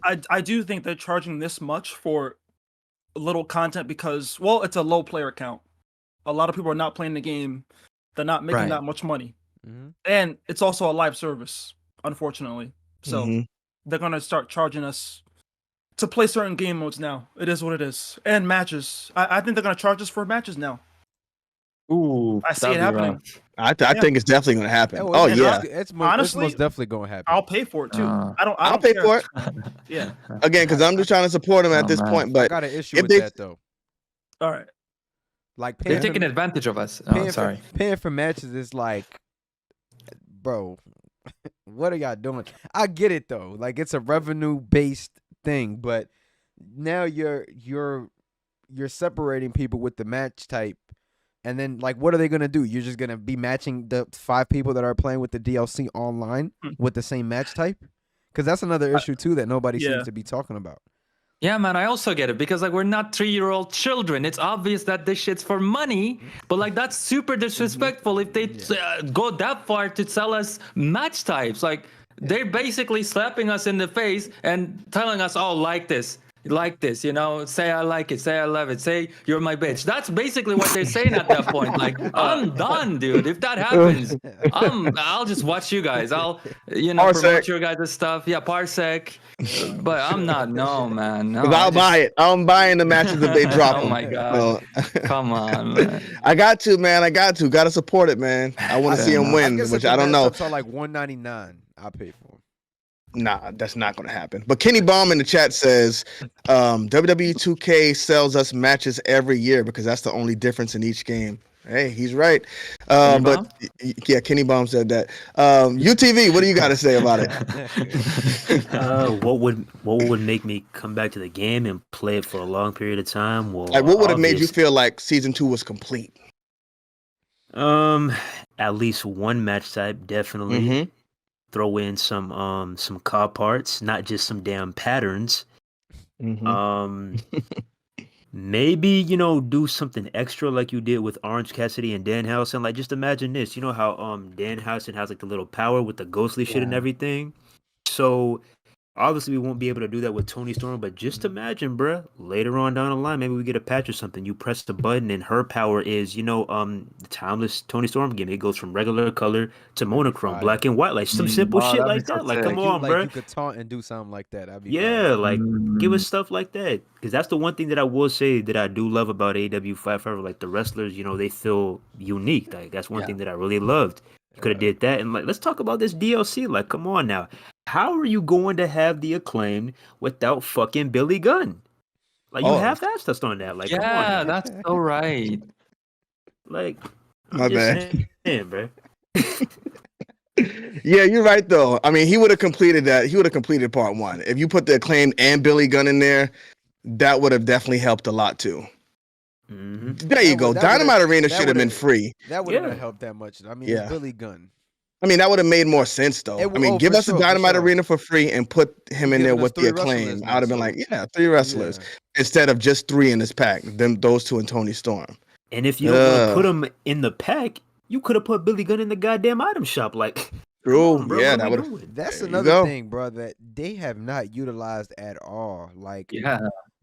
I do think they're charging this much for little content because, well, it's a low player count. A lot of people are not playing the game. They're not making that much money. And it's also a live service, unfortunately. So they're going to start charging us to play certain game modes now. It is what it is. And matches. I think they're going to charge us for matches now. Ooh, I see it happening. I think it's definitely going to happen. It's honestly, most definitely going to happen. I'll pay for it too. I'll pay for it. Yeah. Again, because I'm just trying to support them at this point. But I got an issue with that though. All right. Like they're taking advantage of us. Oh, sorry. Paying for matches is like, bro, what are y'all doing? I get it though. Like it's a revenue based thing, but now you're separating people with the match type. And then, like, what are they going to do? You're just going to be matching the 5 people that are playing with the DLC online with the same match type? Because that's another issue, too, that nobody seems to be talking about. Yeah, man, I also get it. Because, like, we're not 3-year-old children. It's obvious that this shit's for money. But, like, that's super disrespectful if they go that far to sell us match types. Like, they're basically slapping us in the face and telling us, oh, like this. Like this, you know, say I like it, say I love it, say you're my bitch. That's basically what they're saying at that point. Like, I'm done, dude. If that happens, I'll just watch you guys. I'll, promote your guys' stuff. Yeah, Parsec. But I'm not. No, man. No, I'll buy it. I'm buying the matches if they drop them. Oh my god. Come on, man. I got to, man. Got to support it, man. I want to see them win, which I don't know. It's like $199. I'll pay for them. Nah, that's not going to happen. But Kenny Baum in the chat says WWE 2K sells us matches every year because that's the only difference in each game. Hey, he's right. But yeah, Kenny Baum said that. UTV, what do you got to say about it? What would make me come back to the game and play it for a long period of time? Well, like, what would have made you feel like season 2 was complete? At least one match type, definitely. Throw in some car parts, not just some damn patterns. Maybe, do something extra like you did with Orange Cassidy and Danhausen. Like, just imagine this. You know how Danhausen has like the little power with the ghostly shit and everything? So obviously we won't be able to do that with Toni Storm, but just imagine, bruh, later on down the line, maybe we get a patch or something. You press the button and her power is, the timeless Toni Storm game. It goes from regular color to monochrome, black and white, like some simple shit like that. Like, come on, bruh. You could taunt and do something like that. Like, give us stuff like that. Because that's the one thing that I will say that I do love about AEW Fight Forever. Like, the wrestlers, they feel unique. Like, that's one thing that I really loved. You could have did that. And, like, let's talk about this DLC. Like, come on now. How are you going to have the Acclaimed without fucking Billy Gunn? Like, you half-assed us on that. Like, come on, that's so right. Like, my bad, bro. Yeah, you're right though. I mean, he would have completed that. He would have completed part 1. If you put the Acclaimed and Billy Gunn in there, that would have definitely helped a lot too. There you go. Dynamite Arena should have been free. That would have helped that much. I mean, Billy Gunn. I mean, that would have made more sense, though. Give us a Dynamite Arena for free and put him in there with the Acclaim. I would have been like, 3 wrestlers instead of just 3 in this pack. Those 2 and Toni Storm. And if you don't want to put him in the pack, you could have put Billy Gunn in the goddamn item shop. Like, true, bro, that would. That's another thing, bro, that they have not utilized at all. Like,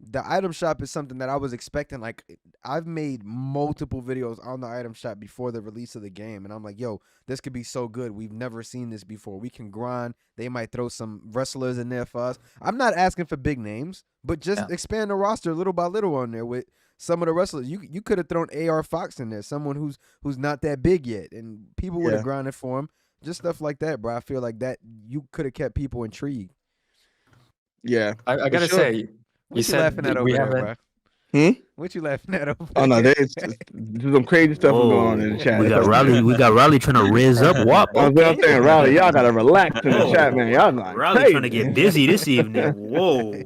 the item shop is something that I was expecting. Like, I've made multiple videos on the item shop before the release of the game, and I'm like, yo, this could be so good. We've never seen this before. We can grind. They might throw some wrestlers in there for us. I'm not asking for big names, but just expand the roster little by little on there with some of the wrestlers. You could have thrown AR Fox in there, someone who's not that big yet, and people would have grinded for him. Just stuff like that, bro. I feel like that you could have kept people intrigued. Yeah, I gotta say. What you laughing at over there, bro? What you laughing at over there? Oh no, there's some crazy stuff going on in the chat. We got Riley trying to riz up WAP. I'm saying, Riley, y'all gotta relax in the chat, man. Y'all like Riley trying to get busy this evening. Whoa.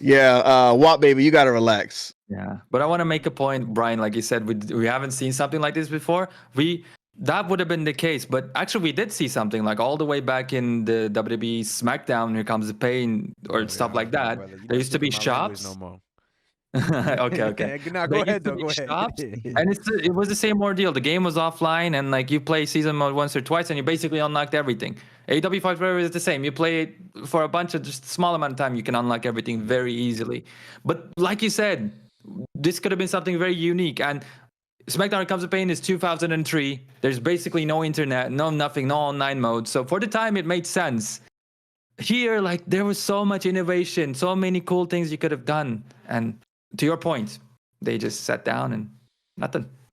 Yeah, WAP baby, you gotta relax. Yeah, but I want to make a point, Brian. Like you said, we haven't seen something like this before. That would have been the case, but actually we did see something like all the way back in the WWE SmackDown. Here Comes the Pain or stuff like that. There used to be shops. Okay. Now They go ahead used to though. Go make ahead. shops, and it was the same ordeal. The game was offline, and like you play season mode once or twice, and you basically unlocked everything. AEW Fight Forever is the same. You play it for a bunch of just small amount of time, you can unlock everything very easily. But like you said, this could have been something very unique. And SmackDown Comes to Pain is 2003. There's basically no internet, no nothing, no online mode. So for the time, it made sense. Here, like there was so much innovation, so many cool things you could have done, and to your point, they just sat down and nothing.